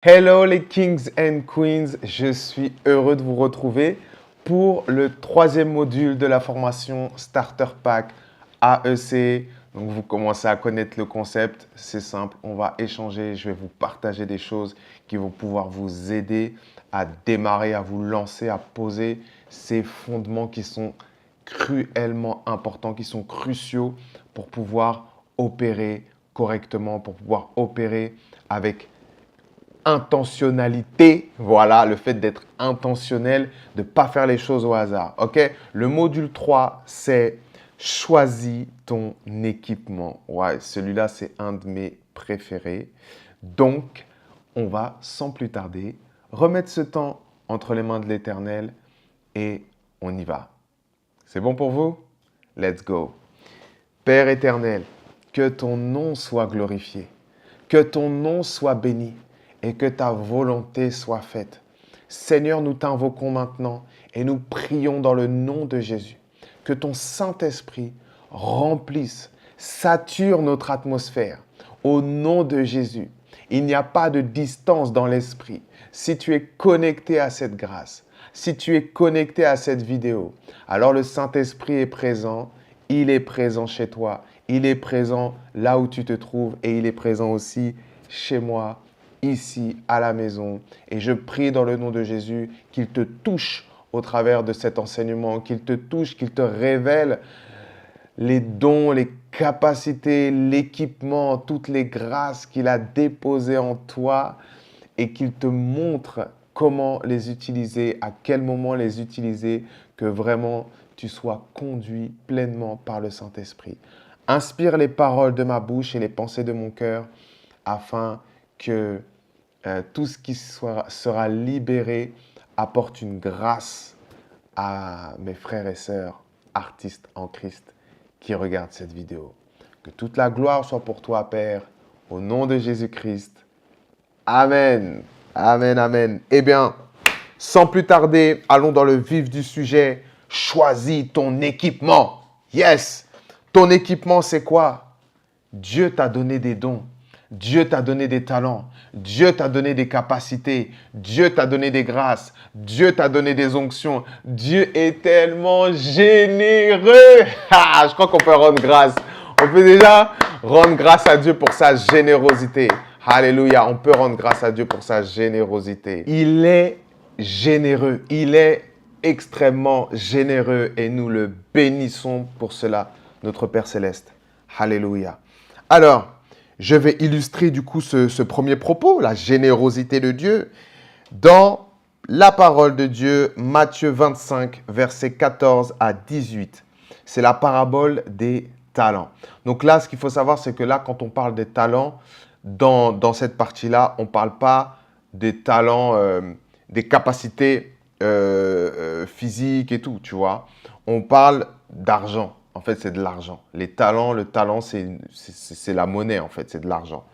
Hello les Kings and Queens, je suis heureux de vous retrouver pour le troisième module de la formation Starter Pack AEC. Donc vous commencez à connaître le concept, c'est simple, on va échanger, je vais vous partager des choses qui vont pouvoir vous aider à démarrer, à vous lancer, à poser ces fondements qui sont cruellement importants, qui sont cruciaux pour pouvoir opérer correctement, pour pouvoir opérer avec intentionnalité, voilà, le fait d'être intentionnel, de ne pas faire les choses au hasard, ok? Le module 3, c'est choisis ton équipement. Ouais, celui-là, c'est un de mes préférés. Donc, on va, sans plus tarder, remettre ce temps entre les mains de l'Éternel et on y va. C'est bon pour vous? Let's go. Père éternel, que ton nom soit glorifié, que ton nom soit béni et que ta volonté soit faite. Seigneur, nous t'invoquons maintenant et nous prions dans le nom de Jésus. Que ton Saint-Esprit remplisse, sature notre atmosphère. Au nom de Jésus, il n'y a pas de distance dans l'esprit. Si tu es connecté à cette grâce, si tu es connecté à cette vidéo, alors le Saint-Esprit est présent. Il est présent chez toi. Il est présent là où tu te trouves et il est présent aussi chez moi, ici, à la maison. Et je prie dans le nom de Jésus qu'il te touche au travers de cet enseignement, qu'il te touche, qu'il te révèle les dons, les capacités, l'équipement, toutes les grâces qu'il a déposées en toi et qu'il te montre comment les utiliser, à quel moment les utiliser, que vraiment tu sois conduit pleinement par le Saint-Esprit. Inspire les paroles de ma bouche et les pensées de mon cœur afin que tout ce qui sera libéré apporte une grâce à mes frères et sœurs, artistes en Christ, qui regardent cette vidéo. Que toute la gloire soit pour toi, Père, au nom de Jésus-Christ. Amen. Amen, amen. Eh bien, sans plus tarder, allons dans le vif du sujet. Choisis ton équipement. Yes. Ton équipement, c'est quoi? Dieu t'a donné des dons. Dieu t'a donné des talents. Dieu t'a donné des capacités. Dieu t'a donné des grâces. Dieu t'a donné des onctions. Dieu est tellement généreux. Ah, je crois qu'on peut rendre grâce. On peut déjà rendre grâce à Dieu pour sa générosité. Alléluia, on peut rendre grâce à Dieu pour sa générosité. Il est généreux. Il est extrêmement généreux et nous le bénissons pour cela, notre Père Céleste. Alléluia. Alors, je vais illustrer du coup ce premier propos, la générosité de Dieu, dans la parole de Dieu, Matthieu 25, versets 14 à 18. C'est la parabole des talents. Donc là, ce qu'il faut savoir, c'est que là, quand on parle des talents, dans cette partie-là, on ne parle pas des talents, des capacités physiques et tout, tu vois. On parle d'argent. En fait, c'est de l'argent. Les talents, le talent, c'est la monnaie, en fait, c'est de l'argent.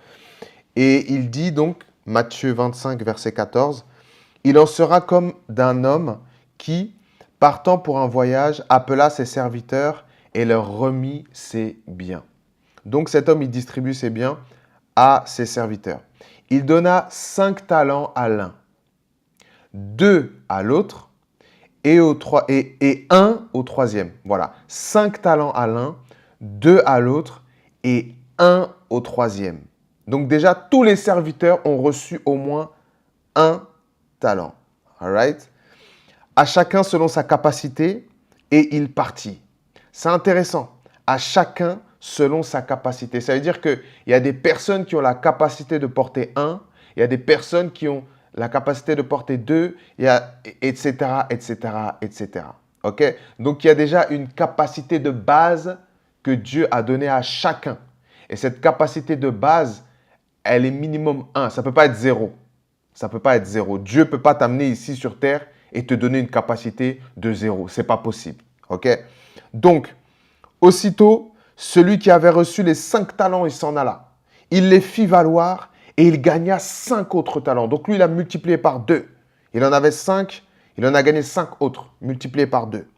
Et il dit donc, Matthieu 25, verset 14, « Il en sera comme d'un homme qui, partant pour un voyage, appela ses serviteurs et leur remit ses biens. » Donc cet homme, il distribue ses biens à ses serviteurs. Il donna 5 talents à l'un, 2 à l'autre et un au troisième. Voilà, 5 talents à l'un, 2 à l'autre et 1 au troisième. Donc déjà, tous les serviteurs ont reçu au moins un talent. All right? À chacun selon sa capacité et il partit. C'est intéressant. À chacun selon sa capacité. Ça veut dire qu'il y a des personnes qui ont la capacité de porter 1, il y a des personnes qui ont la capacité de porter 2, etc., etc., etc. OK? Donc, il y a déjà une capacité de base que Dieu a donnée à chacun. Et cette capacité de base, elle est minimum 1. Ça ne peut pas être 0. Ça ne peut pas être 0. Dieu ne peut pas t'amener ici sur terre et te donner une capacité de 0. Ce n'est pas possible. OK? Donc, aussitôt, celui qui avait reçu les 5 talents, il s'en alla. Il les fit valoir et il gagna 5 autres talents. Donc lui, il a multiplié par 2. Il en avait 5, il en a gagné 5 autres, multipliés par 2.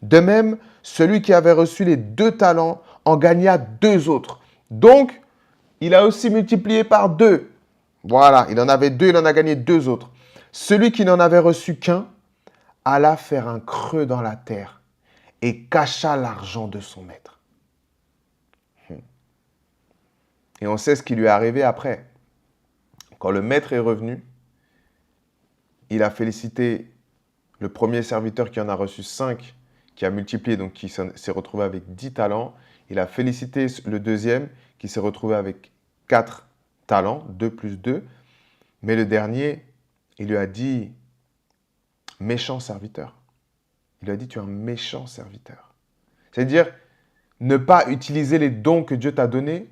De même, celui qui avait reçu les 2 talents en gagna 2 autres. Donc, il a aussi multiplié par 2. Voilà, il en avait deux, il en a gagné deux autres. Celui qui n'en avait reçu qu'un alla faire un creux dans la terre et cacha l'argent de son maître. Et on sait ce qui lui est arrivé après. Quand le maître est revenu, il a félicité le premier serviteur qui en a reçu 5, qui a multiplié, donc qui s'est retrouvé avec 10 talents. Il a félicité le deuxième qui s'est retrouvé avec 4 talents, 2 plus 2. Mais le dernier, il lui a dit, méchant serviteur. Il lui a dit, tu es un méchant serviteur. C'est-à-dire, ne pas utiliser les dons que Dieu t'a donnés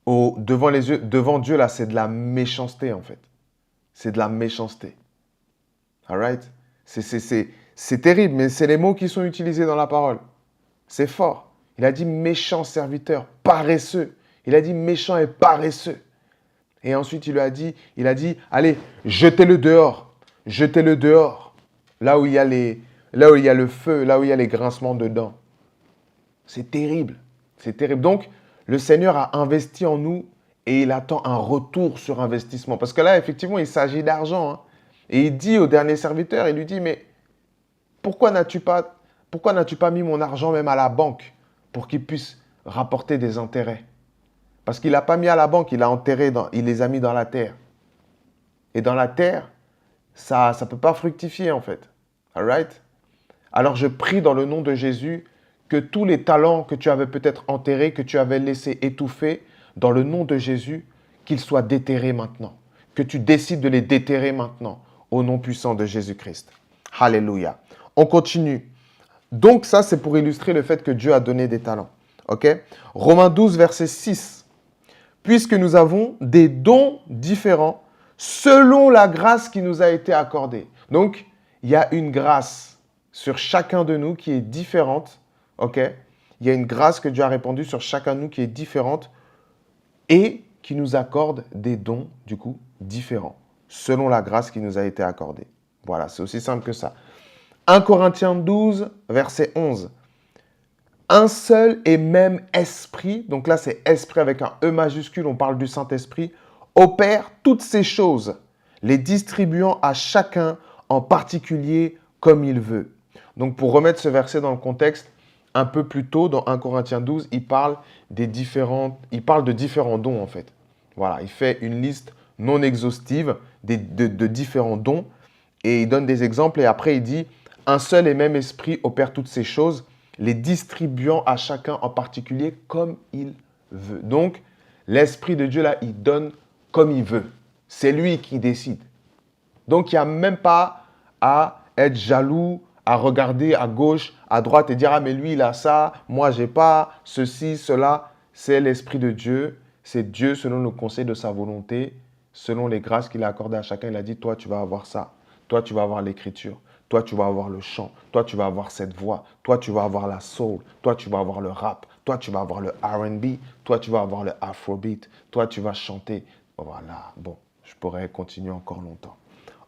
devant Dieu, là, c'est de la méchanceté, en fait. C'est de la méchanceté. All right? C'est terrible, mais c'est les mots qui sont utilisés dans la parole. C'est fort. Il a dit méchant serviteur, paresseux. Il a dit méchant et paresseux. Et ensuite, il a dit, allez, jetez-le dehors. Jetez-le dehors. Là où il y a le feu, là où il y a les grincements de dents. C'est terrible. C'est terrible. Donc, le Seigneur a investi en nous et il attend un retour sur investissement. Parce que là, effectivement, il s'agit d'argent. Hein. Et il dit au dernier serviteur, il lui dit, mais pourquoi n'as-tu pas mis mon argent même à la banque pour qu'il puisse rapporter des intérêts? Parce qu'il n'a pas mis à la banque, il les a mis dans la terre. Et dans la terre, ça ne peut pas fructifier en fait. All right? Alors je prie dans le nom de Jésus que tous les talents que tu avais peut-être enterrés, que tu avais laissés étouffer, dans le nom de Jésus, qu'ils soient déterrés maintenant. Que tu décides de les déterrer maintenant, au nom puissant de Jésus-Christ. Alléluia. On continue. Donc ça, c'est pour illustrer le fait que Dieu a donné des talents. Ok? Romains 12, verset 6. Puisque nous avons des dons différents selon la grâce qui nous a été accordée. Donc, il y a une grâce sur chacun de nous qui est différente. Ok? Il y a une grâce que Dieu a répandue sur chacun de nous qui est différente et qui nous accorde des dons, du coup, différents, selon la grâce qui nous a été accordée. Voilà, c'est aussi simple que ça. 1 Corinthiens 12, verset 11. Un seul et même esprit, donc là c'est esprit avec un E majuscule, on parle du Saint-Esprit, opère toutes ces choses, les distribuant à chacun en particulier comme il veut. Donc pour remettre ce verset dans le contexte, un peu plus tôt dans 1 Corinthiens 12, il parle de différents dons en fait. Voilà, il fait une liste non exhaustive de différents dons et il donne des exemples et après il dit un seul et même esprit opère toutes ces choses, les distribuant à chacun en particulier comme il veut. Donc, l'Esprit de Dieu, là, il donne comme il veut. C'est lui qui décide. Donc, il n'y a même pas à être jaloux, à regarder à gauche, à droite et dire « Ah, mais lui, il a ça, moi, j'ai pas ceci, cela. » C'est l'Esprit de Dieu. C'est Dieu selon le conseil de sa volonté, selon les grâces qu'il a accordées à chacun. Il a dit « Toi, tu vas avoir ça. Toi, tu vas avoir l'écriture. Toi, tu vas avoir le chant. Toi, tu vas avoir cette voix. Toi, tu vas avoir la soul. Toi, tu vas avoir le rap. Toi, tu vas avoir le R&B. Toi, tu vas avoir le afrobeat. Toi, tu vas chanter. Voilà. Bon, je pourrais continuer encore longtemps.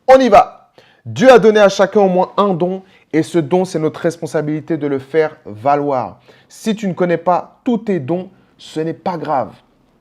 On y va. Dieu a donné à chacun au moins un don et ce don, c'est notre responsabilité de le faire valoir. Si tu ne connais pas tous tes dons, ce n'est pas grave.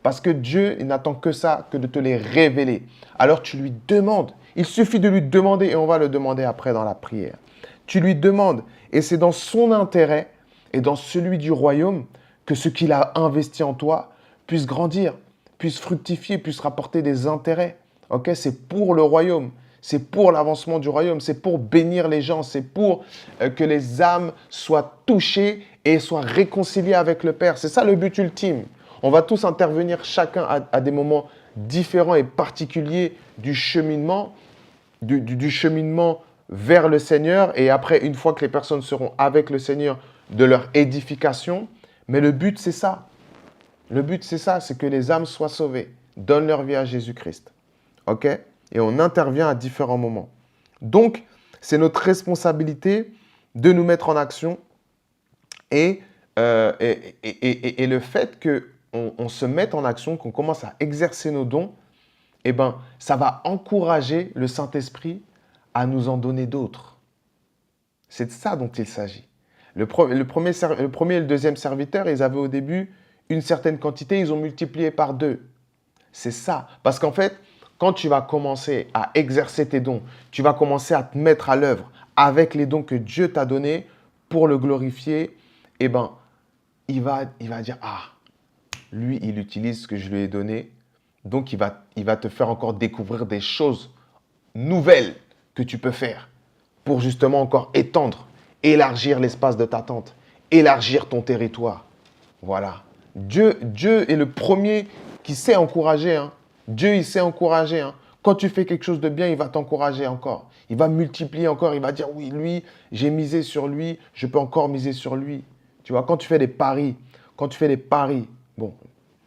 Parce que Dieu, il n'attend que ça, que de te les révéler. Alors tu lui demandes. Il suffit de lui demander et on va le demander après dans la prière. Tu lui demandes et c'est dans son intérêt et dans celui du royaume que ce qu'il a investi en toi puisse grandir, puisse fructifier, puisse rapporter des intérêts. Ok, c'est pour le royaume, c'est pour l'avancement du royaume, c'est pour bénir les gens, c'est pour que les âmes soient touchées et soient réconciliées avec le Père. C'est ça le but ultime. On va tous intervenir chacun à des moments différents et particuliers du cheminement, du cheminement vers le Seigneur et après, une fois que les personnes seront avec le Seigneur, de leur édification. Mais le but, c'est ça. Le but, c'est ça, c'est que les âmes soient sauvées, donnent leur vie à Jésus-Christ. OK? Et on intervient à différents moments. Donc, c'est notre responsabilité de nous mettre en action et le fait qu'on se mette en action, qu'on commence à exercer nos dons, eh ben, ça va encourager le Saint-Esprit à nous en donner d'autres. C'est de ça dont il s'agit. Le premier et le deuxième serviteur, ils avaient au début une certaine quantité, ils ont multiplié par 2. C'est ça. Parce qu'en fait, quand tu vas commencer à exercer tes dons, tu vas commencer à te mettre à l'œuvre avec les dons que Dieu t'a donnés pour le glorifier, eh ben, il va dire, ah, lui, il utilise ce que je lui ai donné, donc il va te faire encore découvrir des choses nouvelles que tu peux faire pour justement encore étendre, élargir l'espace de ta tente, élargir ton territoire. Voilà. Dieu est le premier qui sait encourager. Hein. Dieu, il sait encourager. Hein. Quand tu fais quelque chose de bien, il va t'encourager encore. Il va multiplier encore. Il va dire, oui, lui, j'ai misé sur lui, je peux encore miser sur lui. Tu vois, quand tu fais des paris, bon,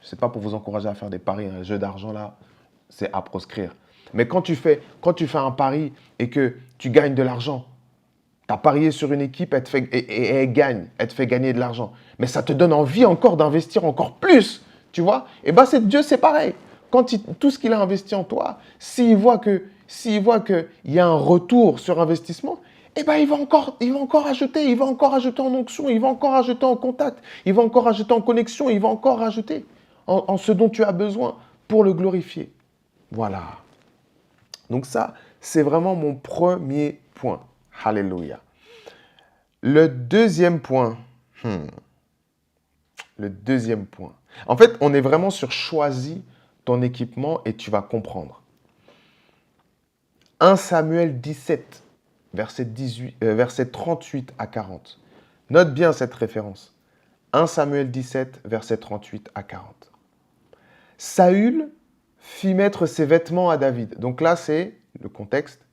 ce n'est pas pour vous encourager à faire des paris, un jeu d'argent là, c'est à proscrire. Mais quand tu fais un pari et que tu gagnes de l'argent, tu as parié sur une équipe et elle gagne, elle te fait gagner de l'argent. Mais ça te donne envie encore d'investir encore plus, tu vois. Et bien, Dieu, c'est pareil. Tout ce qu'il a investi en toi, s'il voit qu'il y a un retour sur investissement, eh ben, il va encore ajouter, il va encore ajouter en onction, il va encore ajouter en contact, il va encore ajouter en connexion, il va encore ajouter en ce dont tu as besoin pour le glorifier. Voilà. Donc ça, c'est vraiment mon premier point. Alléluia. Le deuxième point. En fait, on est vraiment sur choisis ton équipement et tu vas comprendre. 1 Samuel 17, verset 38 à 40. Note bien cette référence. 1 Samuel 17, verset 38 à 40. Saül fit mettre ses vêtements à David. Donc là, c'est le contexte.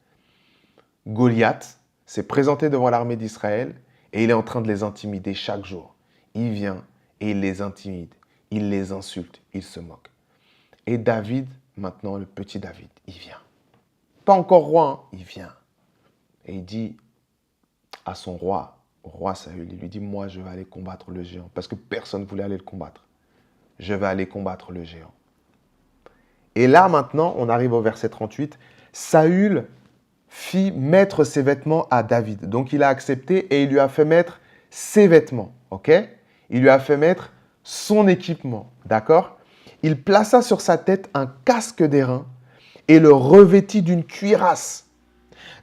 Goliath s'est présenté devant l'armée d'Israël et il est en train de les intimider chaque jour. Il vient et il les intimide, il les insulte, il se moque. Et David, maintenant le petit David, il vient. Pas encore roi, hein, il vient. Et il dit à son roi, au roi Saül, il lui dit, moi je vais aller combattre le géant. Parce que personne ne voulait aller le combattre. Je vais aller combattre le géant. Et là maintenant, on arrive au verset 38. Saül fit mettre ses vêtements à David. Donc il a accepté et il lui a fait mettre ses vêtements. Ok ? Il lui a fait mettre son équipement. D'accord ? Il plaça sur sa tête un casque d'airain et le revêtit d'une cuirasse.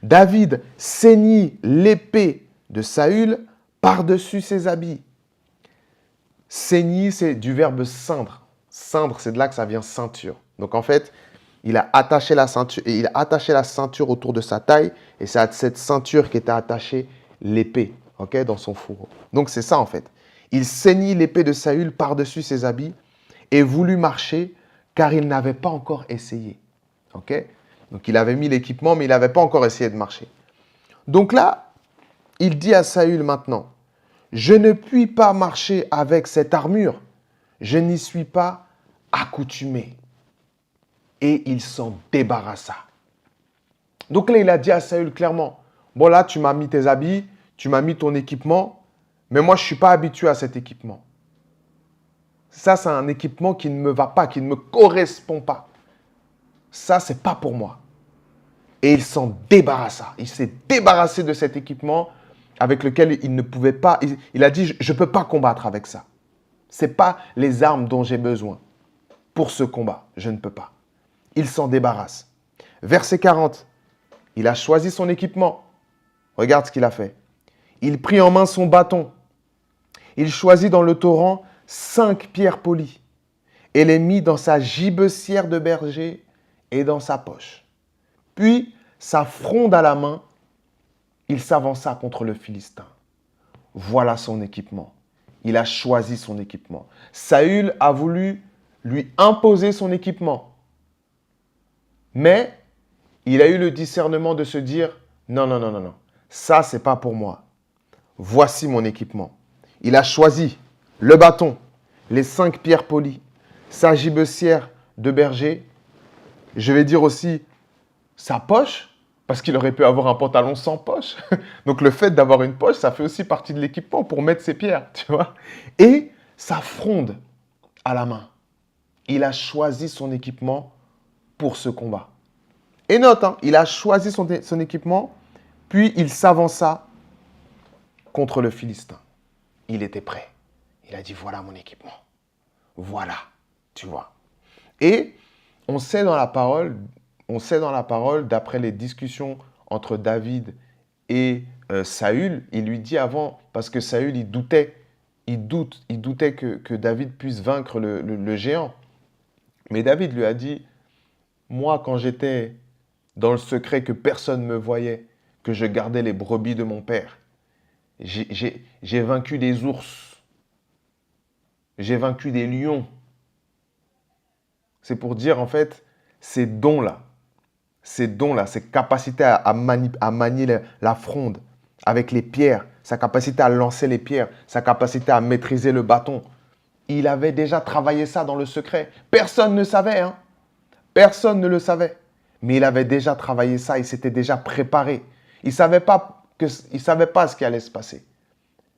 David ceignit l'épée de Saül par-dessus ses habits. Ceigni, c'est du verbe ceindre. Ceindre, c'est de là que ça vient ceinture. Donc en fait, il a attaché la ceinture autour de sa taille et c'est à cette ceinture qu'était attachée l'épée, ok, dans son fourreau. Donc c'est ça en fait. Il ceignit l'épée de Saül par-dessus ses habits et voulut marcher car il n'avait pas encore essayé. Ok ? Donc il avait mis l'équipement mais il n'avait pas encore essayé de marcher. Donc là, il dit à Saül maintenant, je ne puis pas marcher avec cette armure, je n'y suis pas accoutumé. Et il s'en débarrassa. Donc là, il a dit à Saül clairement, bon là, tu m'as mis tes habits, tu m'as mis ton équipement, mais moi, je ne suis pas habitué à cet équipement. Ça, c'est un équipement qui ne me va pas, qui ne me correspond pas. Ça, ce n'est pas pour moi. Et il s'en débarrassa. Il s'est débarrassé de cet équipement avec lequel il ne pouvait pas. Il a dit, je ne peux pas combattre avec ça. Ce n'est pas les armes dont j'ai besoin pour ce combat. Je ne peux pas. Il s'en débarrasse. Verset 40. Il a choisi son équipement. Regarde ce qu'il a fait. Il prit en main son bâton. Il choisit dans le torrent 5 pierres polies et les mit dans sa gibecière de berger et dans sa poche. Puis, sa fronde à la main, il s'avança contre le Philistin. Voilà son équipement. Il a choisi son équipement. Saül a voulu lui imposer son équipement. Mais il a eu le discernement de se dire, non, ça, c'est pas pour moi. Voici mon équipement. Il a choisi le bâton, les 5 pierres polies, sa gibecière de berger. Je vais dire aussi sa poche, parce qu'il aurait pu avoir un pantalon sans poche. Donc le fait d'avoir une poche, ça fait aussi partie de l'équipement pour mettre ses pierres, tu vois. Et sa fronde à la main. Il a choisi son équipement pour ce combat. Et note, hein, il a choisi son équipement, puis il s'avança contre le Philistin. Il était prêt. Il a dit, voilà mon équipement. Voilà, tu vois. Et on sait dans la parole on sait dans la parole, d'après les discussions entre David et Saül, il lui dit avant, parce que Saül, il doutait que David puisse vaincre le géant. Mais David lui a dit, moi, quand j'étais dans le secret que personne ne me voyait, que je gardais les brebis de mon père, j'ai vaincu des ours, j'ai vaincu des lions. C'est pour dire, en fait, ces dons-là, ces capacités à manier la fronde avec les pierres, sa capacité à lancer les pierres, sa capacité à maîtriser le bâton. Il avait déjà travaillé ça dans le secret. Personne ne savait, hein. Personne ne le savait. Mais il avait déjà travaillé ça, il s'était déjà préparé. Il ne savait pas ce qui allait se passer.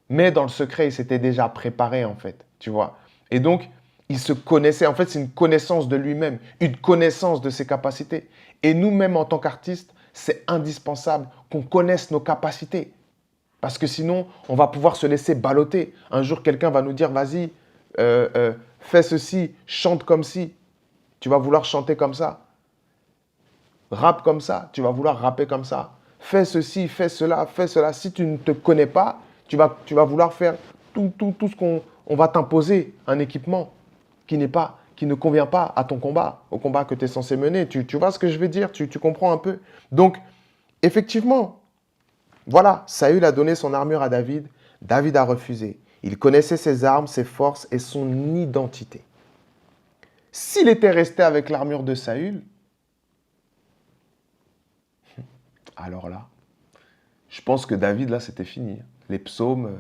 Mais dans le secret, il s'était déjà préparé, en fait, tu vois. Et donc, il se connaissait. En fait, c'est une connaissance de lui-même, une connaissance de ses capacités. Et nous-mêmes, en tant qu'artistes, c'est indispensable qu'on connaisse nos capacités. Parce que sinon, on va pouvoir se laisser balloter. Un jour, quelqu'un va nous dire, vas-y, fais ceci, chante comme ci. Tu vas vouloir chanter comme ça. Rappe comme ça, tu vas vouloir rapper comme ça. Fais ceci, fais cela, fais cela. Si tu ne te connais pas, tu vas vouloir faire tout ce qu'on va t'imposer, un équipement qui ne convient pas à ton combat, au combat que tu es censé mener. Tu vois ce que je veux dire? Tu comprends un peu? Donc, effectivement, voilà, Saül a donné son armure à David. David a refusé. Il connaissait ses armes, ses forces et son identité. S'il était resté avec l'armure de Saül, alors là, je pense que David, là, c'était fini. Les psaumes,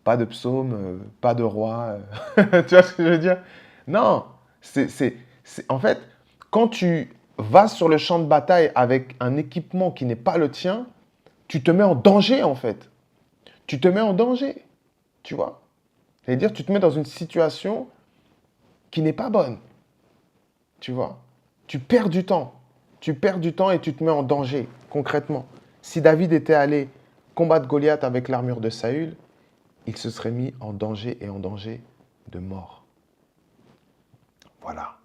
pas de psaumes, pas de roi. Tu vois ce que je veux dire? Non, en fait, quand tu vas sur le champ de bataille avec un équipement qui n'est pas le tien, tu te mets en danger, en fait. Tu te mets en danger, tu vois? C'est-à-dire, tu te mets dans une situation qui n'est pas bonne, tu vois? Tu perds du temps. Tu perds du temps et tu te mets en danger, concrètement. Si David était allé combattre Goliath avec l'armure de Saül, il se serait mis en danger et en danger de mort. Voilà.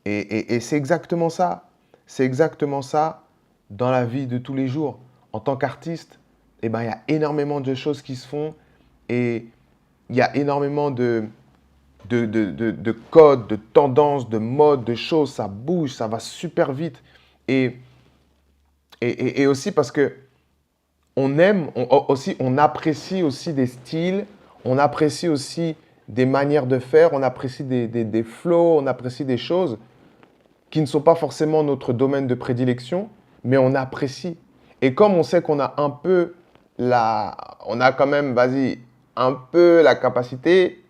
Et c'est exactement ça. C'est exactement ça dans la vie de tous les jours. En tant qu'artiste, eh ben, il y a énormément de choses qui se font et il y a énormément de codes, de tendances, de modes, de choses. Ça bouge, ça va super vite. Et aussi parce que on apprécie aussi des styles, on apprécie aussi des manières de faire, on apprécie des flows, on apprécie des choses qui ne sont pas forcément notre domaine de prédilection, mais on apprécie. Et comme on sait qu'on a un peu on a quand même, vas-y, un peu la capacité,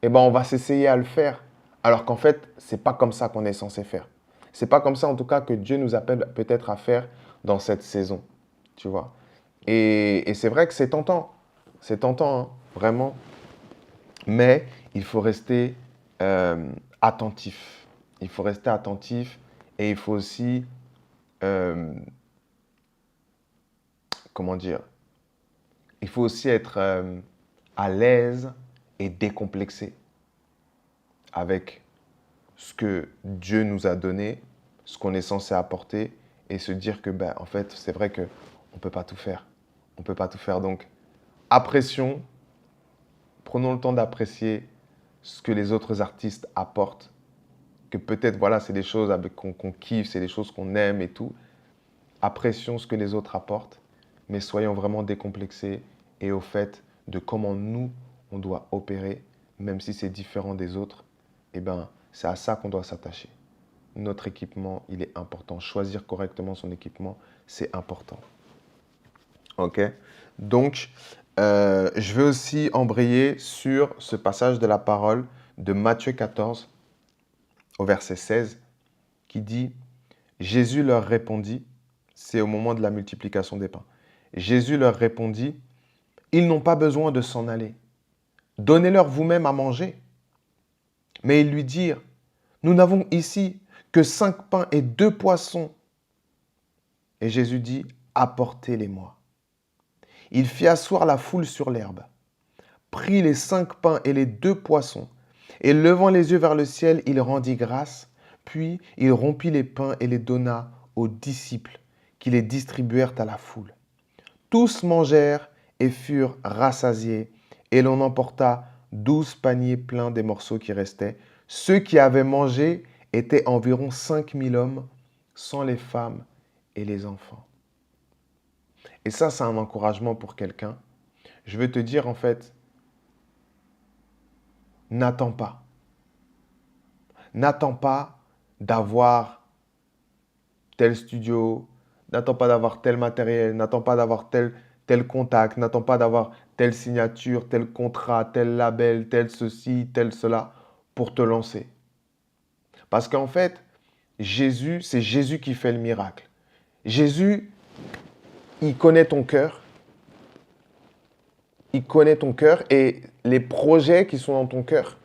eh ben on va s'essayer à le faire. Alors qu'en fait, c'est pas comme ça qu'on est censé faire. C'est pas comme ça, en tout cas, que Dieu nous appelle peut-être à faire dans cette saison, tu vois. Et c'est vrai que c'est tentant. C'est tentant, hein, vraiment. Mais il faut rester attentif. Il faut rester attentif et il faut aussi, comment dire, il faut aussi être à l'aise et décomplexé avec ce que Dieu nous a donné, ce qu'on est censé apporter et se dire que, ben, en fait, c'est vrai qu'on ne peut pas tout faire. On ne peut pas tout faire. Donc, apprécions, prenons le temps d'apprécier ce que les autres artistes apportent. Que peut-être, voilà, c'est des choses qu'on kiffe, c'est des choses qu'on aime et tout. Apprécions ce que les autres apportent, mais soyons vraiment décomplexés et au fait de comment nous, on doit opérer, même si c'est différent des autres, eh ben, c'est à ça qu'on doit s'attacher. Notre équipement, il est important. Choisir correctement son équipement, c'est important. OK? Donc, je vais aussi embrayer sur ce passage de la parole de Matthieu 14, au verset 16, qui dit « Jésus leur répondit », c'est au moment de la multiplication des pains. Jésus leur répondit « Ils n'ont pas besoin de s'en aller. Donnez-leur vous-même à manger. » Mais ils lui dirent « Nous n'avons ici que 5 pains et 2 poissons. » Et Jésus dit « Apportez-les-moi. » Il fit asseoir la foule sur l'herbe, prit les 5 pains et les 2 poissons, et levant les yeux vers le ciel, il rendit grâce, Puis il rompit les pains et les donna aux disciples, qui les distribuèrent à la foule. Tous mangèrent et furent rassasiés, et l'on emporta 12 paniers pleins des morceaux qui restaient. Ceux qui avaient mangé étaient environ 5000 hommes, sans les femmes et les enfants. Et ça, c'est un encouragement pour quelqu'un. Je veux te dire, en fait, n'attends pas. N'attends pas d'avoir tel studio, n'attends pas d'avoir tel matériel, n'attends pas d'avoir tel contact, n'attends pas d'avoir telle signature, tel contrat, tel label, tel ceci, tel cela, pour te lancer. Parce qu'en fait, Jésus, c'est Jésus qui fait le miracle. Jésus, il connaît ton cœur. Il connaît ton cœur et les projets qui sont dans ton cœur,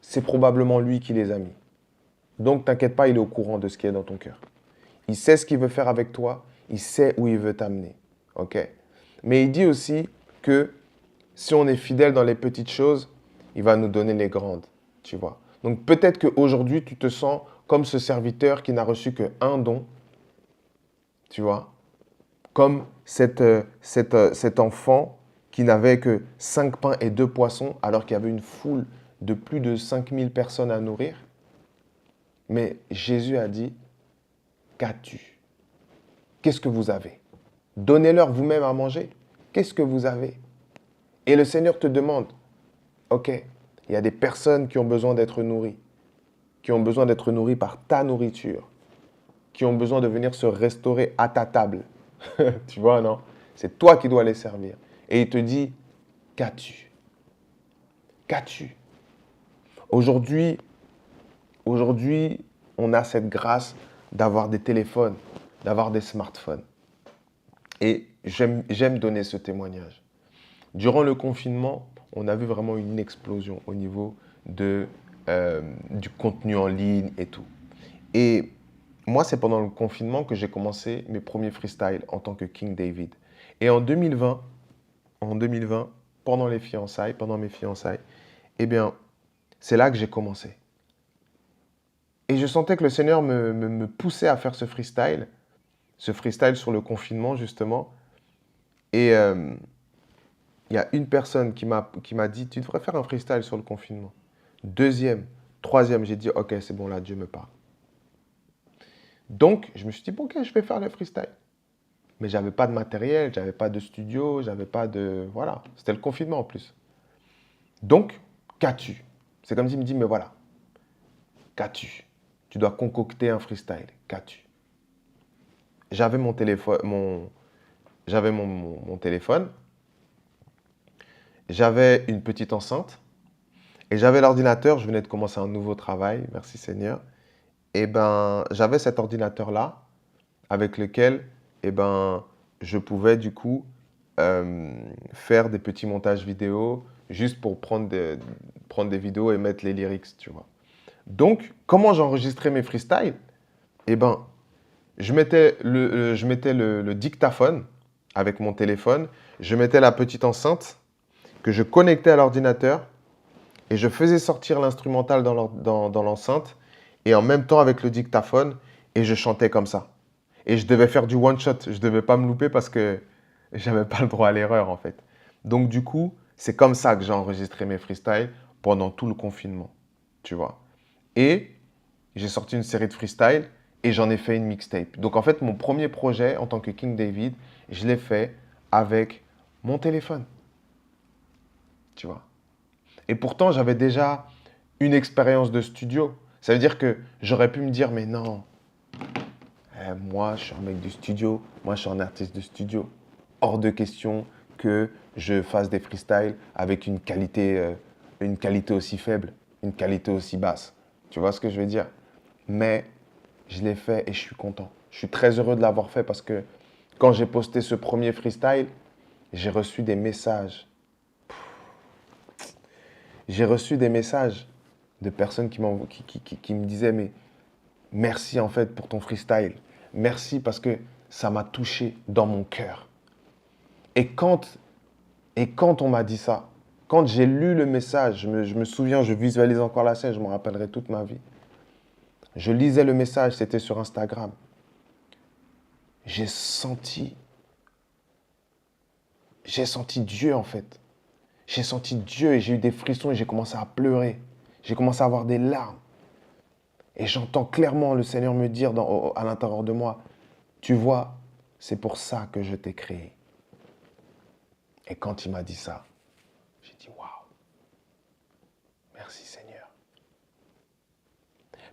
c'est probablement lui qui les a mis. Donc, t'inquiète pas, il est au courant de ce qui est dans ton cœur. Il sait ce qu'il veut faire avec toi. Il sait où il veut t'amener. OK? Mais il dit aussi que si on est fidèle dans les petites choses, il va nous donner les grandes. Tu vois? Donc, peut-être qu'aujourd'hui, tu te sens comme ce serviteur qui n'a reçu qu'un don. Tu vois? Comme cet enfant qui n'avait que 5 pains et 2 poissons, alors qu'il y avait une foule de plus de 5000 personnes à nourrir. Mais Jésus a dit, qu'as-tu? Qu'est-ce que vous avez? Donnez-leur vous-même à manger. Qu'est-ce que vous avez? Et le Seigneur te demande, ok, il y a des personnes qui ont besoin d'être nourries, qui ont besoin d'être nourries par ta nourriture, qui ont besoin de venir se restaurer à ta table. Tu vois, non? C'est toi qui dois les servir. Et il te dit, qu'as-tu? Qu'as-tu? Aujourd'hui, on a cette grâce d'avoir des téléphones, d'avoir des smartphones. Et j'aime donner ce témoignage. Durant le confinement, on a vu vraiment une explosion au niveau du contenu en ligne et tout. Et moi, c'est pendant le confinement que j'ai commencé mes premiers freestyles en tant que King David. Et en 2020, pendant mes fiançailles, eh bien, c'est là que j'ai commencé. Et je sentais que le Seigneur me poussait à faire ce freestyle sur le confinement, justement. Et il y a une personne qui m'a dit, tu devrais faire un freestyle sur le confinement. Deuxième, troisième, j'ai dit, ok, c'est bon, là, Dieu me parle. Donc, je me suis dit, bon, ok, je vais faire le freestyle. Mais je n'avais pas de matériel, je n'avais pas de studio, j'avais pas de... Voilà, c'était le confinement en plus. Donc, qu'as-tu? C'est comme s'il me dit, mais voilà, qu'as-tu? Tu dois concocter un freestyle, qu'as-tu? J'avais mon téléphone, j'avais une petite enceinte et j'avais l'ordinateur. Je venais de commencer un nouveau travail, merci Seigneur. Et ben, j'avais cet ordinateur-là avec lequel je pouvais du coup faire des petits montages vidéo juste pour prendre des vidéos et mettre les lyrics, tu vois. Donc, comment j'enregistrais mes freestyles? Eh ben, je mettais le dictaphone avec mon téléphone, je mettais la petite enceinte que je connectais à l'ordinateur et je faisais sortir l'instrumental dans l'enceinte et en même temps avec le dictaphone et je chantais comme ça. Et je devais faire du one shot, je ne devais pas me louper parce que je n'avais pas le droit à l'erreur en fait. Donc du coup, c'est comme ça que j'ai enregistré mes freestyles pendant tout le confinement, tu vois. Et j'ai sorti une série de freestyles et j'en ai fait une mixtape. Donc en fait, mon premier projet en tant que King David, je l'ai fait avec mon téléphone. Tu vois. Et pourtant, j'avais déjà une expérience de studio. Ça veut dire que j'aurais pu me dire, mais non, moi, je suis un mec du studio, moi, je suis un artiste de studio. Hors de question que je fasse des freestyles avec une qualité aussi faible, une qualité aussi basse. Tu vois ce que je veux dire? Mais je l'ai fait et je suis content. Je suis très heureux de l'avoir fait parce que quand j'ai posté ce premier freestyle, j'ai reçu des messages. J'ai reçu des messages de personnes qui me disaient, mais merci en fait pour ton freestyle. Merci parce que ça m'a touché dans mon cœur. Et quand on m'a dit ça, quand j'ai lu le message, je me souviens, je visualise encore la scène, je m'en rappellerai toute ma vie. Je lisais le message, c'était sur Instagram. J'ai senti Dieu en fait. J'ai senti Dieu et j'ai eu des frissons et j'ai commencé à pleurer. J'ai commencé à avoir des larmes. Et j'entends clairement le Seigneur me dire à l'intérieur de moi, tu vois, c'est pour ça que je t'ai créé. Et quand il m'a dit ça, j'ai dit, waouh, merci Seigneur.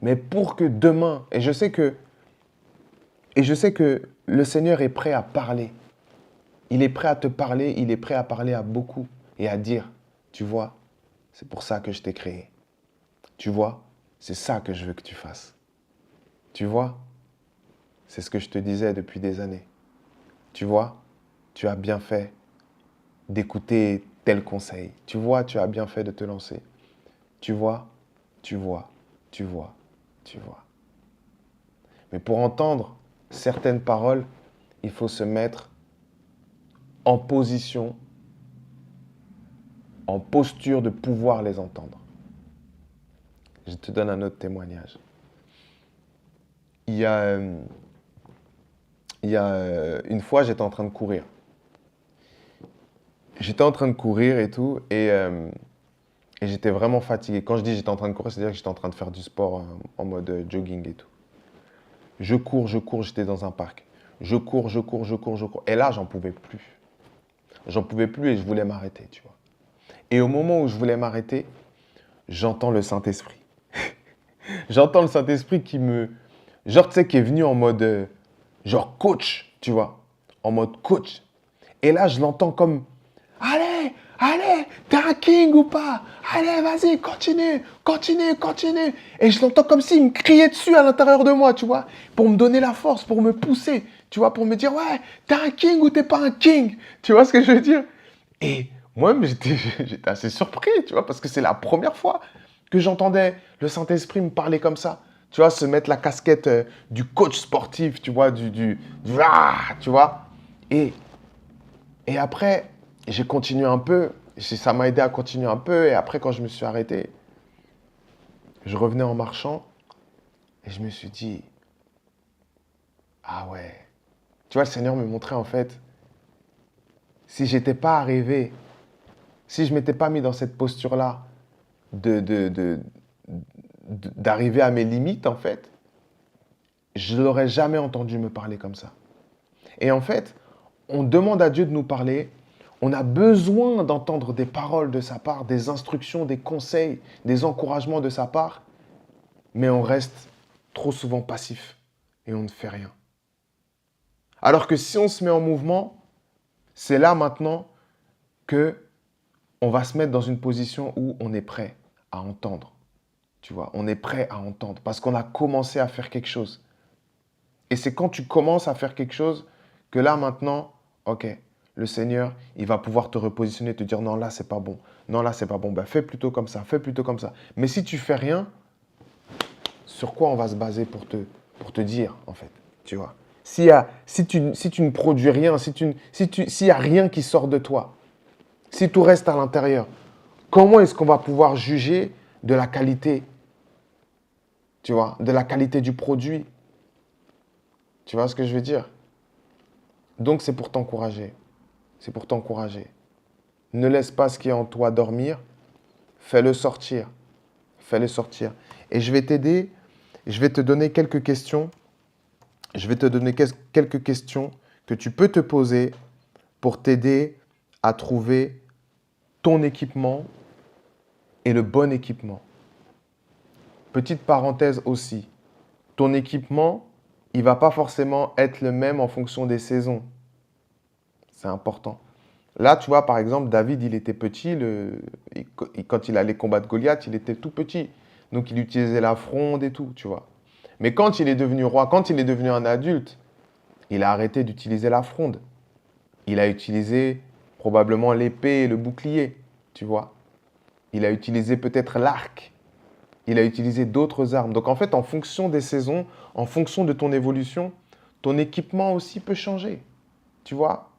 Mais pour que demain, et je sais que le Seigneur est prêt à parler. Il est prêt à te parler, il est prêt à parler à beaucoup et à dire, tu vois, c'est pour ça que je t'ai créé. Tu vois, c'est ça que je veux que tu fasses. Tu vois, c'est ce que je te disais depuis des années. Tu vois, tu as bien fait d'écouter tel conseil. Tu vois, tu as bien fait de te lancer. Tu vois, tu vois, tu vois, tu vois. Mais pour entendre certaines paroles, il faut se mettre en position, en posture de pouvoir les entendre. Je te donne un autre témoignage. Il y a une fois, j'étais en train de courir. J'étais en train de courir et tout, et j'étais vraiment fatigué. Quand je dis j'étais en train de courir, c'est-à-dire que j'étais en train de faire du sport en mode jogging et tout. Je cours, j'étais dans un parc. Je cours. Et là, j'en pouvais plus. J'en pouvais plus et je voulais m'arrêter, tu vois. Et au moment où je voulais m'arrêter, j'entends le Saint-Esprit. J'entends le Saint-Esprit qui me... Genre, tu sais, qui est venu en mode... genre coach, tu vois. En mode coach. Et là, je l'entends comme... Allez, t'es un king ou pas? Allez, vas-y, continue. Et je l'entends comme s'il me criait dessus à l'intérieur de moi, tu vois, pour me donner la force, pour me pousser, tu vois, pour me dire, ouais, t'es un king ou t'es pas un king? Tu vois ce que je veux dire? Et moi-même, j'étais assez surpris, tu vois, parce que c'est la première fois que j'entendais le Saint-Esprit me parler comme ça. Tu vois, se mettre la casquette du coach sportif, tu vois, tu vois. Et, et après, j'ai continué un peu. Ça m'a aidé à continuer un peu. Et après, quand je me suis arrêté, je revenais en marchant et je me suis dit, ah ouais. Tu vois, le Seigneur me montrait en fait, si j'étais pas arrivé, si je m'étais pas mis dans cette posture-là d'arriver à mes limites, en fait, je l'aurais jamais entendu me parler comme ça. Et en fait, on demande à Dieu de nous parler. On a besoin d'entendre des paroles de sa part, des instructions, des conseils, des encouragements de sa part. Mais on reste trop souvent passif et on ne fait rien. Alors que si on se met en mouvement, c'est là maintenant que on va se mettre dans une position où on est prêt à entendre. Tu vois, on est prêt à entendre parce qu'on a commencé à faire quelque chose. Et c'est quand tu commences à faire quelque chose que là maintenant, ok, le Seigneur, il va pouvoir te repositionner, te dire non, là, c'est pas bon. Non, là, c'est pas bon. Ben, fais plutôt comme ça, fais plutôt comme ça. Mais si tu fais rien, sur quoi on va se baser pour te dire, en fait, tu vois? Si tu ne produis rien, s'il n'y a rien qui sort de toi, si tout reste à l'intérieur, comment est-ce qu'on va pouvoir juger de la qualité, tu vois, de la qualité du produit? Tu vois ce que je veux dire? Donc, c'est pour t'encourager. C'est pour t'encourager. Ne laisse pas ce qui est en toi dormir. Fais-le sortir. Fais-le sortir. Et je vais t'aider. Je vais te donner quelques questions. Je vais te donner quelques questions que tu peux te poser pour t'aider à trouver ton équipement et le bon équipement. Petite parenthèse aussi. Ton équipement, il ne va pas forcément être le même en fonction des saisons. C'est important. Là, tu vois, par exemple, David, il était petit. Quand il allait combattre Goliath, il était tout petit. Donc, il utilisait la fronde et tout, tu vois. Mais quand il est devenu roi, quand il est devenu un adulte, il a arrêté d'utiliser la fronde. Il a utilisé probablement l'épée et le bouclier, tu vois. Il a utilisé peut-être l'arc. Il a utilisé d'autres armes. Donc, en fait, en fonction des saisons, en fonction de ton évolution, ton équipement aussi peut changer, tu vois.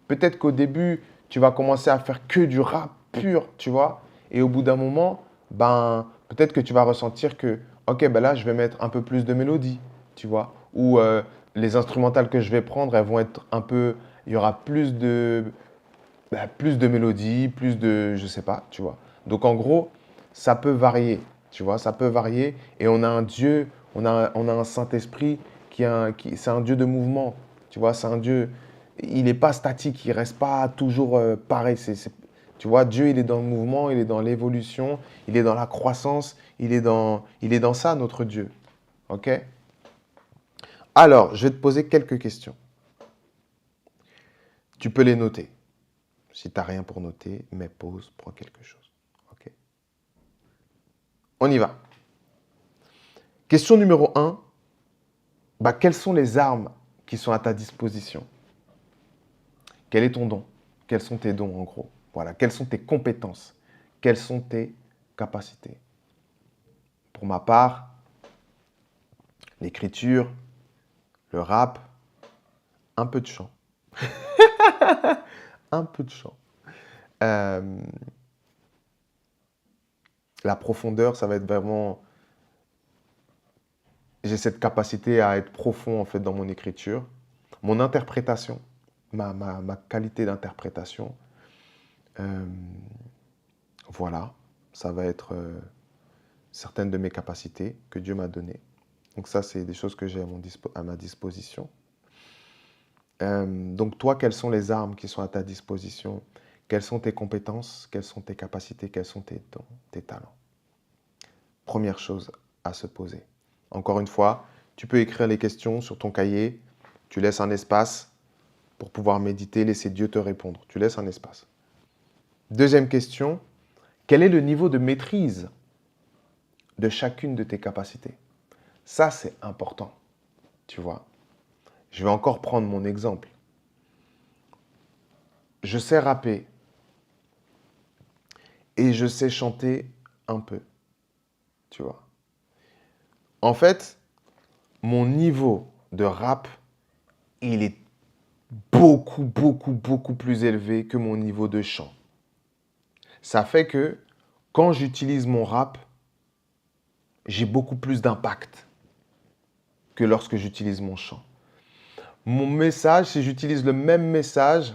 Peut-être qu'au début, tu vas commencer à faire que du rap pur, tu vois. Et au bout d'un moment, ben, peut-être que tu vas ressentir que, Ok, ben là, je vais mettre un peu plus de mélodie, tu vois. Ou les instrumentales que je vais prendre, elles vont être un peu... Il y aura plus de mélodie, plus de... Je sais pas, tu vois. Donc, en gros, ça peut varier, tu vois. Ça peut varier. Et on a un Dieu, on a un Saint-Esprit c'est un Dieu de mouvement, tu vois. C'est un Dieu... Il n'est pas statique, il ne reste pas toujours pareil. Tu vois, Dieu, il est dans le mouvement, il est dans l'évolution, il est dans la croissance, il est dans ça, notre Dieu. OK? Alors, je vais te poser quelques questions. Tu peux les noter. Si tu n'as rien pour noter, mets pause, prends quelque chose. OK? On y va. Question numéro 1. Quelles sont les armes qui sont à ta disposition? Quel est ton don? Quels sont tes dons, en gros? Voilà. Quelles sont tes compétences? Quelles sont tes capacités? Pour ma part, l'écriture, le rap, un peu de chant. Un peu de chant. La profondeur, ça va être vraiment... J'ai cette capacité à être profond, en fait, dans mon écriture. Mon interprétation, ma qualité d'interprétation, voilà, ça va être certaines de mes capacités que Dieu m'a données. Donc ça, c'est des choses que j'ai à ma disposition. Donc toi, quelles sont les armes qui sont à ta disposition? Quelles sont tes compétences? Quelles sont tes capacités? Quels sont tes dons, tes talents? Première chose à se poser. Encore une fois, tu peux écrire les questions sur ton cahier. Tu laisses un espace pour pouvoir méditer, laisser Dieu te répondre. Tu laisses un espace. Deuxième question, quel est le niveau de maîtrise de chacune de tes capacités? Ça, c'est important, tu vois. Je vais encore prendre mon exemple. Je sais rapper et je sais chanter un peu, tu vois. En fait, mon niveau de rap, il est beaucoup, beaucoup, beaucoup plus élevé que mon niveau de chant. Ça fait que quand j'utilise mon rap, j'ai beaucoup plus d'impact que lorsque j'utilise mon chant. Mon message, si j'utilise le même message,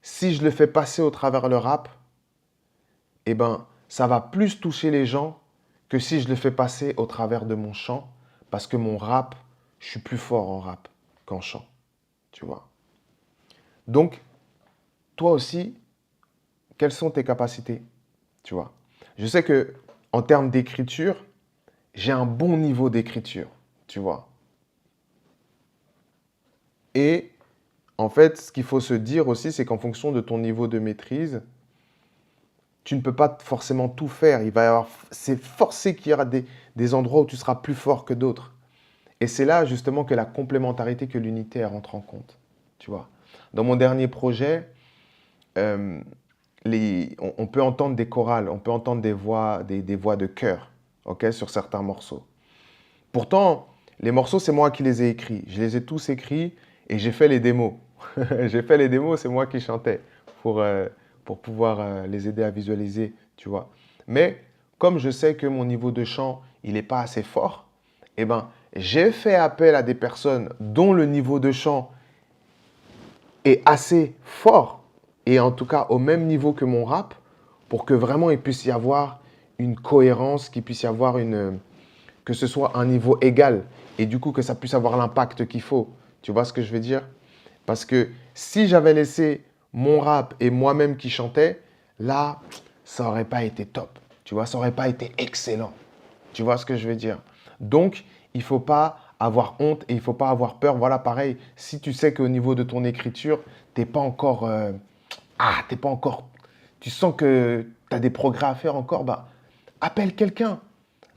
si je le fais passer au travers le rap, eh ben, ça va plus toucher les gens que si je le fais passer au travers de mon chant, parce que mon rap, je suis plus fort en rap qu'en chant, tu vois. Donc, toi aussi, quelles sont tes capacités, tu vois? Je sais que en termes d'écriture, j'ai un bon niveau d'écriture, tu vois. Et en fait, ce qu'il faut se dire aussi, c'est qu'en fonction de ton niveau de maîtrise, tu ne peux pas forcément tout faire. C'est forcé qu'il y aura des endroits où tu seras plus fort que d'autres. Et c'est là justement que la complémentarité, que l'unité, elle rentre en compte, tu vois. Dans mon dernier projet, euh, on peut entendre des chorales, on peut entendre des voix de chœur, ok, sur certains morceaux. Pourtant, les morceaux, c'est moi qui les ai écrits. Je les ai tous écrits et j'ai fait les démos. J'ai fait les démos, c'est moi qui chantais pour pouvoir les aider à visualiser, tu vois. Mais comme je sais que mon niveau de chant, il n'est pas assez fort, eh ben, j'ai fait appel à des personnes dont le niveau de chant est assez fort, et en tout cas au même niveau que mon rap, pour que vraiment il puisse y avoir une cohérence, qu'il puisse y avoir que ce soit un niveau égal, et du coup que ça puisse avoir l'impact qu'il faut. Tu vois ce que je veux dire? Parce que si j'avais laissé mon rap et moi-même qui chantais, là, ça n'aurait pas été top. Tu vois, ça n'aurait pas été excellent. Tu vois ce que je veux dire? Donc, il ne faut pas avoir honte et il ne faut pas avoir peur. Voilà, pareil, si tu sais qu'au niveau de ton écriture, tu n'es pas encore... t'es pas encore... Tu sens que tu as des progrès à faire encore, bah, appelle quelqu'un.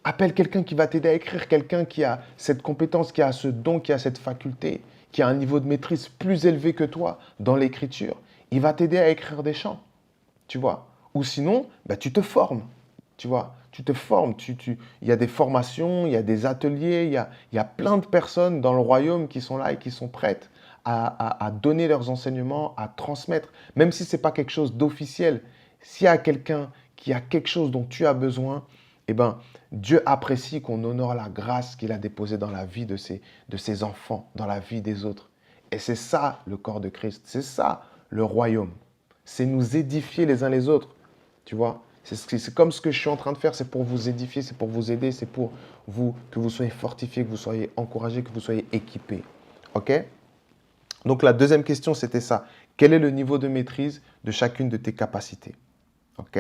Appelle quelqu'un qui va t'aider à écrire, quelqu'un qui a cette compétence, qui a ce don, qui a cette faculté, qui a un niveau de maîtrise plus élevé que toi dans l'écriture. Il va t'aider à écrire des chants, tu vois. Ou sinon, bah, tu te formes, tu vois. Tu te formes. Il y a des formations, il y a des ateliers, il y a plein de personnes dans le royaume qui sont là et qui sont prêtes à donner leurs enseignements, à transmettre. Même si ce n'est pas quelque chose d'officiel, s'il y a quelqu'un qui a quelque chose dont tu as besoin, eh ben, Dieu apprécie qu'on honore la grâce qu'il a déposée dans la vie de ses enfants, dans la vie des autres. Et c'est ça le corps de Christ, c'est ça le royaume. C'est nous édifier les uns les autres, tu vois. C'est comme ce que je suis en train de faire, c'est pour vous édifier, c'est pour vous aider, c'est pour vous, que vous soyez fortifiés, que vous soyez encouragés, que vous soyez équipés. OK? Donc la deuxième question, c'était ça. Quel est le niveau de maîtrise de chacune de tes capacités? OK?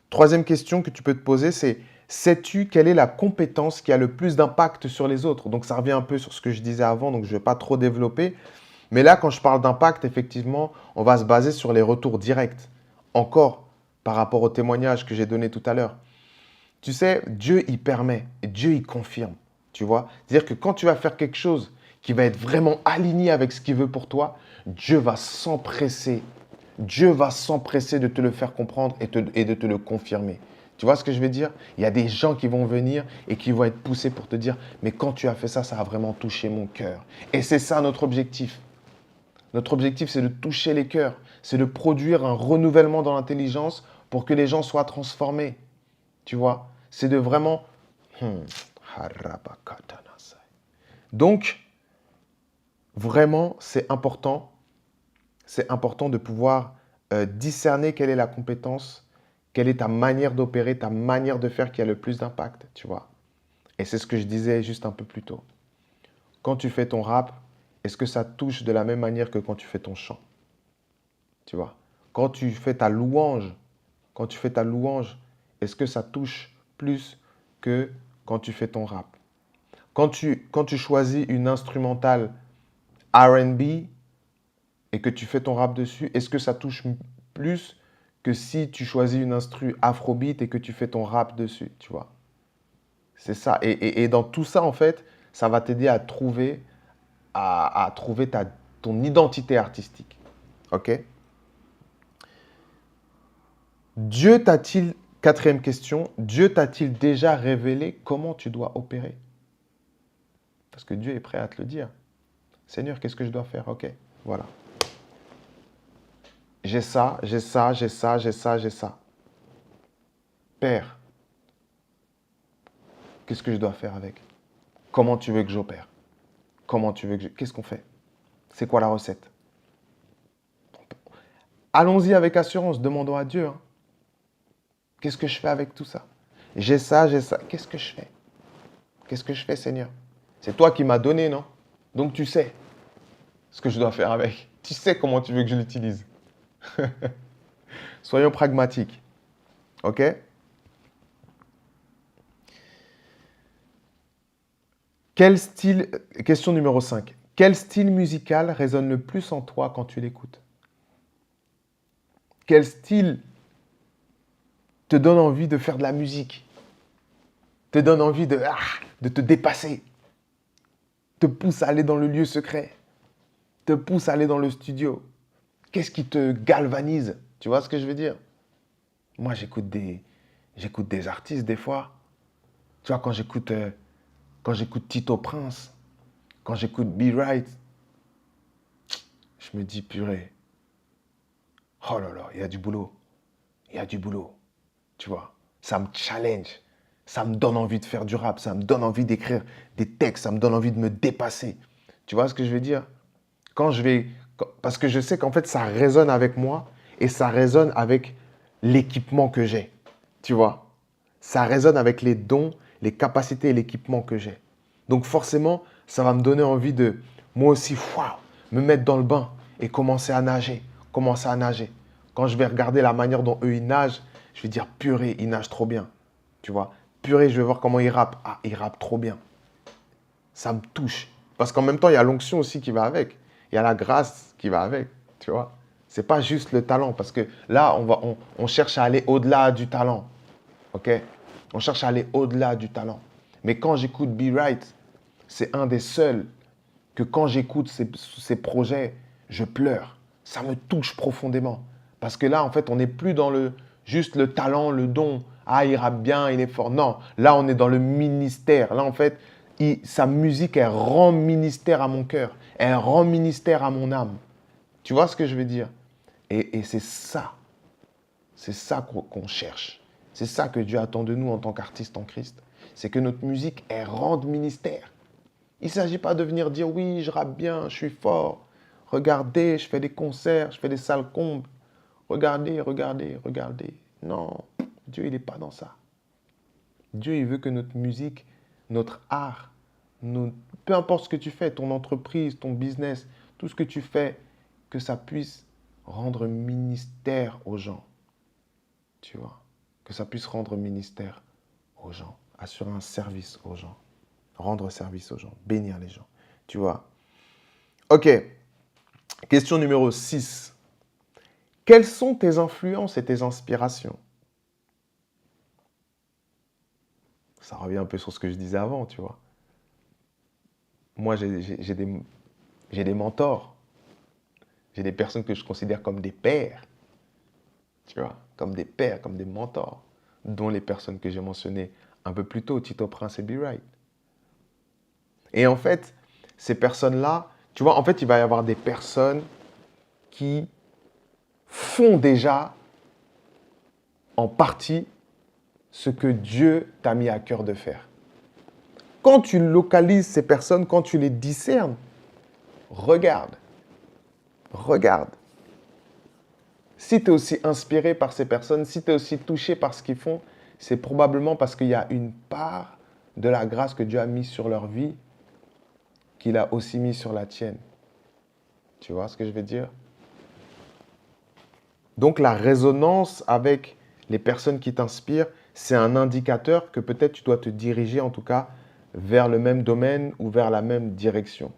Troisième question que tu peux te poser, c'est sais-tu quelle est la compétence qui a le plus d'impact sur les autres? Donc ça revient un peu sur ce que je disais avant, donc je ne vais pas trop développer. Mais là, quand je parle d'impact, effectivement, on va se baser sur les retours directs. Encore, par rapport au témoignage que j'ai donné tout à l'heure. Tu sais, Dieu, il permet, et Dieu, il confirme. Tu vois? C'est-à-dire que quand tu vas faire quelque chose qui va être vraiment aligné avec ce qu'il veut pour toi, Dieu va s'empresser. Dieu va s'empresser de te le faire comprendre et de te le confirmer. Tu vois ce que je veux dire? Il y a des gens qui vont venir et qui vont être poussés pour te dire « Mais quand tu as fait ça, ça a vraiment touché mon cœur. » Et c'est ça notre objectif. Notre objectif, c'est de toucher les cœurs. C'est de produire un renouvellement dans l'intelligence pour que les gens soient transformés. Tu vois? C'est de vraiment... Donc, vraiment, c'est important de pouvoir discerner quelle est la compétence, quelle est ta manière d'opérer, ta manière de faire qui a le plus d'impact, tu vois. Et c'est ce que je disais juste un peu plus tôt. Quand tu fais ton rap, est-ce que ça touche de la même manière que quand tu fais ton chant? Tu vois. Quand tu fais ta louange, est-ce que ça touche plus que quand tu fais ton rap? Quand tu choisis une instrumentale R&B et que tu fais ton rap dessus, est-ce que ça touche plus que si tu choisis une instru afrobeat et que tu fais ton rap dessus, tu vois? C'est ça. Et dans tout ça, en fait, ça va t'aider à trouver, ton identité artistique. OK? Dieu t'a-t-il, quatrième question, Dieu t'a-t-il déjà révélé comment tu dois opérer? Parce que Dieu est prêt à te le dire. Seigneur, qu'est-ce que je dois faire? OK, voilà. J'ai ça, j'ai ça, j'ai ça, j'ai ça, j'ai ça. Père, qu'est-ce que je dois faire avec? Comment tu veux que j'opère? Comment tu veux que je... Qu'est-ce qu'on fait? C'est quoi la recette? Allons-y avec assurance, demandons à Dieu. Hein. Qu'est-ce que je fais avec tout ça? J'ai ça, j'ai ça. Qu'est-ce que je fais? Qu'est-ce que je fais, Seigneur? C'est toi qui m'as donné, non? Donc tu sais ce que je dois faire avec. Tu sais comment tu veux que je l'utilise. Soyons pragmatiques. OK? Quel style, question numéro 5. Quel style musical résonne le plus en toi quand tu l'écoutes? Quel style te donne envie de faire de la musique? Te donne envie de te dépasser? Te pousse à aller dans le lieu secret? Te pousse à aller dans le studio? Qu'est-ce qui te galvanise? Tu vois ce que je veux dire? Moi, j'écoute des artistes des fois. Tu vois, quand j'écoute Tito Prince, quand j'écoute Be Right, je me dis, purée, oh là là, il y a du boulot. Il y a du boulot. Tu vois, ça me challenge. Ça me donne envie de faire du rap. Ça me donne envie d'écrire des textes. Ça me donne envie de me dépasser. Tu vois ce que je veux dire? Parce que je sais qu'en fait, ça résonne avec moi et ça résonne avec l'équipement que j'ai. Tu vois? Ça résonne avec les dons, les capacités et l'équipement que j'ai. Donc forcément, ça va me donner envie de, moi aussi, me mettre dans le bain et commencer à nager. Commencer à nager. Quand je vais regarder la manière dont eux, ils nagent, je vais dire, purée, ils nagent trop bien. Tu vois? Purée, je vais voir comment ils rappent. Ah, ils rappent trop bien. Ça me touche. Parce qu'en même temps, il y a l'onction aussi qui va avec. Il y a la grâce qui va avec. Tu vois? C'est pas juste le talent. Parce que là, on cherche à aller au-delà du talent. OK? On cherche à aller au-delà du talent. Mais quand j'écoute Be Right, c'est un des seuls que quand j'écoute ces projets, je pleure. Ça me touche profondément. Parce que là, en fait, on n'est plus dans juste le talent, le don. Ah, il rappe bien, il est fort. Non, là, on est dans le ministère. Là, en fait, sa musique, elle rend ministère à mon cœur. Elle rend ministère à mon âme. Tu vois ce que je veux dire? Et c'est ça. C'est ça qu'on cherche. C'est ça que Dieu attend de nous en tant qu'artistes en Christ. C'est que notre musique, elle rende ministère. Il ne s'agit pas de venir dire, oui, je rappe bien, je suis fort. Regardez, je fais des concerts, je fais des salles combles. Regardez, regardez, regardez. Non, Dieu, il n'est pas dans ça. Dieu, il veut que notre musique, notre art, peu importe ce que tu fais, ton entreprise, ton business, tout ce que tu fais, que ça puisse rendre ministère aux gens. Tu vois, que ça puisse rendre ministère aux gens, assurer un service aux gens, rendre service aux gens, bénir les gens. Tu vois. Ok, question numéro 6. Quelles sont tes influences et tes inspirations? Ça revient un peu sur ce que je disais avant, tu vois. Moi, j'ai des mentors. J'ai des personnes que je considère comme des pères. Tu vois, comme des pères, comme des mentors. Dont les personnes que j'ai mentionnées un peu plus tôt, Tito Prince et Be Right. Et en fait, ces personnes-là, tu vois, en fait, il va y avoir des personnes qui font déjà en partie ce que Dieu t'a mis à cœur de faire. Quand tu localises ces personnes, quand tu les discernes, regarde. Si tu es aussi inspiré par ces personnes, si tu es aussi touché par ce qu'ils font, c'est probablement parce qu'il y a une part de la grâce que Dieu a mis sur leur vie qu'il a aussi mis sur la tienne. Tu vois ce que je veux dire? Donc la résonance avec les personnes qui t'inspirent, c'est un indicateur que peut-être tu dois te diriger en tout cas vers le même domaine ou vers la même direction.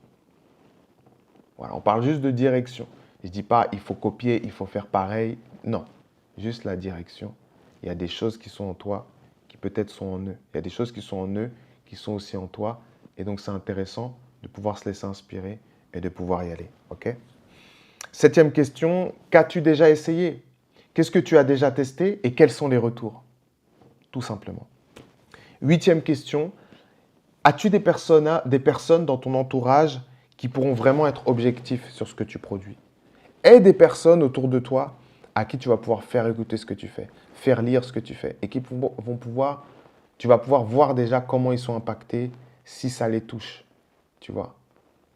Voilà, on parle juste de direction. Je ne dis pas il faut copier, il faut faire pareil. Non, juste la direction. Il y a des choses qui sont en toi qui peut-être sont en eux. Il y a des choses qui sont en eux qui sont aussi en toi. Et donc c'est intéressant de pouvoir se laisser inspirer et de pouvoir y aller. Ok? 7e question, qu'as-tu déjà essayé? Qu'est-ce que tu as déjà testé et quels sont les retours? Tout simplement. 8e question, as-tu des personnes dans ton entourage qui pourront vraiment être objectifs sur ce que tu produis? Aie des personnes autour de toi à qui tu vas pouvoir faire écouter ce que tu fais, faire lire ce que tu fais et qui tu vas pouvoir voir déjà comment ils sont impactés si ça les touche, tu vois.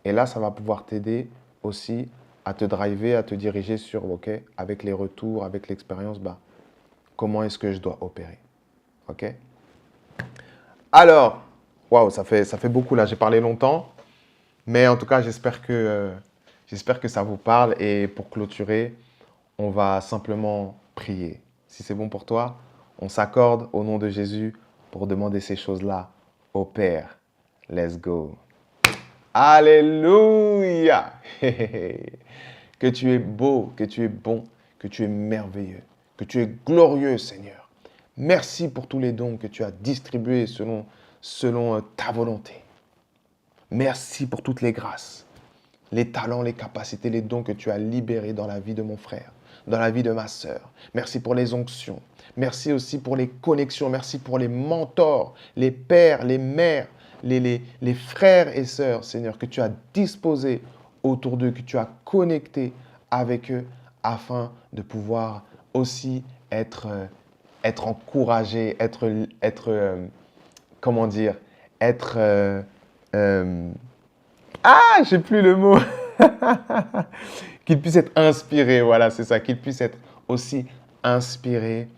Et là, ça va pouvoir t'aider aussi à te driver, à te diriger sur, ok, avec les retours, avec l'expérience, comment est-ce que je dois opérer, ok? Alors, waouh, ça fait beaucoup là, j'ai parlé longtemps, mais en tout cas, j'espère que ça vous parle. Et pour clôturer, on va simplement prier. Si c'est bon pour toi, on s'accorde au nom de Jésus pour demander ces choses-là au Père. Let's go. Alléluia. Que tu es beau, que tu es bon, que tu es merveilleux, que tu es glorieux, Seigneur. Merci pour tous les dons que tu as distribués selon ta volonté. Merci pour toutes les grâces, les talents, les capacités, les dons que tu as libérés dans la vie de mon frère, dans la vie de ma sœur. Merci pour les onctions. Merci aussi pour les connexions. Merci pour les mentors, les pères, les mères, les frères et sœurs, Seigneur, que tu as disposés autour d'eux, que tu as connectés avec eux afin de pouvoir aussi être encouragés, comment dire, j'ai plus le mot. Qu'ils puissent être inspirés, voilà, c'est ça, qu'ils puissent être aussi inspirés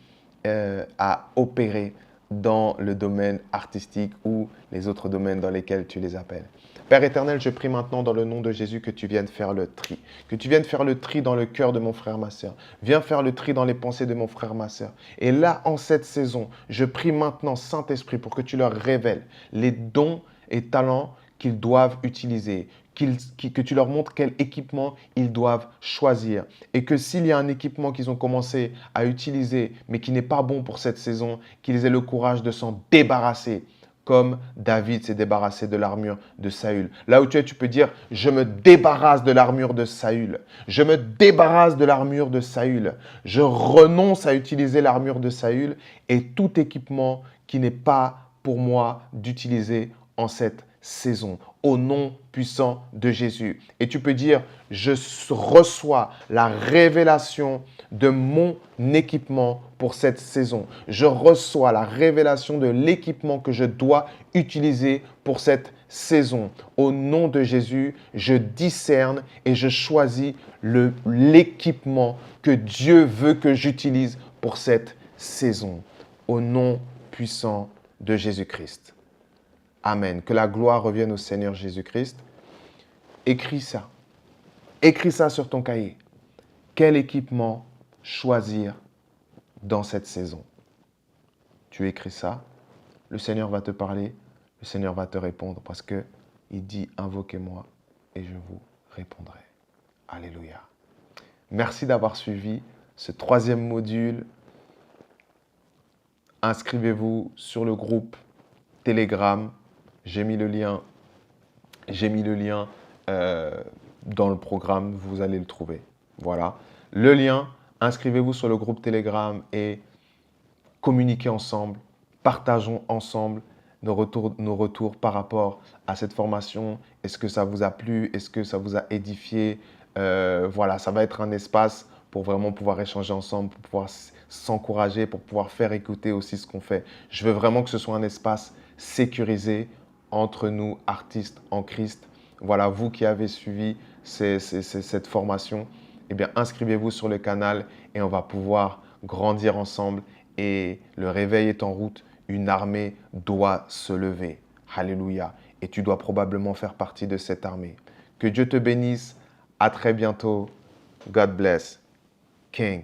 à opérer dans le domaine artistique ou les autres domaines dans lesquels tu les appelles. Père éternel, je prie maintenant dans le nom de Jésus que tu viennes faire le tri. Que tu viennes faire le tri dans le cœur de mon frère, ma sœur. Viens faire le tri dans les pensées de mon frère, ma sœur. Et là, en cette saison, je prie maintenant, Saint-Esprit, pour que tu leur révèles les dons et talents qu'ils doivent utiliser, que tu leur montres quel équipement ils doivent choisir. Et que s'il y a un équipement qu'ils ont commencé à utiliser, mais qui n'est pas bon pour cette saison, qu'ils aient le courage de s'en débarrasser, comme David s'est débarrassé de l'armure de Saül. Là où tu es, tu peux dire, je me débarrasse de l'armure de Saül. Je me débarrasse de l'armure de Saül. Je renonce à utiliser l'armure de Saül et tout équipement qui n'est pas pour moi d'utiliser en cette saison, au nom puissant de Jésus. Et tu peux dire, je reçois la révélation de mon équipement pour cette saison. Je reçois la révélation de l'équipement que je dois utiliser pour cette saison. Au nom de Jésus, je discerne et je choisis l'équipement que Dieu veut que j'utilise pour cette saison. Au nom puissant de Jésus-Christ. Amen. Que la gloire revienne au Seigneur Jésus-Christ. Écris ça. Écris ça sur ton cahier. Quel équipement choisir dans cette saison? Tu écris ça. Le Seigneur va te parler. Le Seigneur va te répondre parce qu'il dit « Invoquez-moi et je vous répondrai ». Alléluia. Merci d'avoir suivi ce 3e module. Inscrivez-vous sur le groupe Telegram. J'ai mis le lien dans le programme, vous allez le trouver. Voilà. Le lien, inscrivez-vous sur le groupe Telegram et communiquez ensemble, partageons ensemble nos retours par rapport à cette formation. Est-ce que ça vous a plu? Est-ce que ça vous a édifié? Voilà, ça va être un espace pour vraiment pouvoir échanger ensemble, pour pouvoir s'encourager, pour pouvoir faire écouter aussi ce qu'on fait. Je veux vraiment que ce soit un espace sécurisé entre nous, artistes en Christ. Voilà, vous qui avez suivi cette formation, eh bien, inscrivez-vous sur le canal et on va pouvoir grandir ensemble. Et le réveil est en route, une armée doit se lever. Alléluia. Et tu dois probablement faire partie de cette armée. Que Dieu te bénisse. À très bientôt. God bless. King.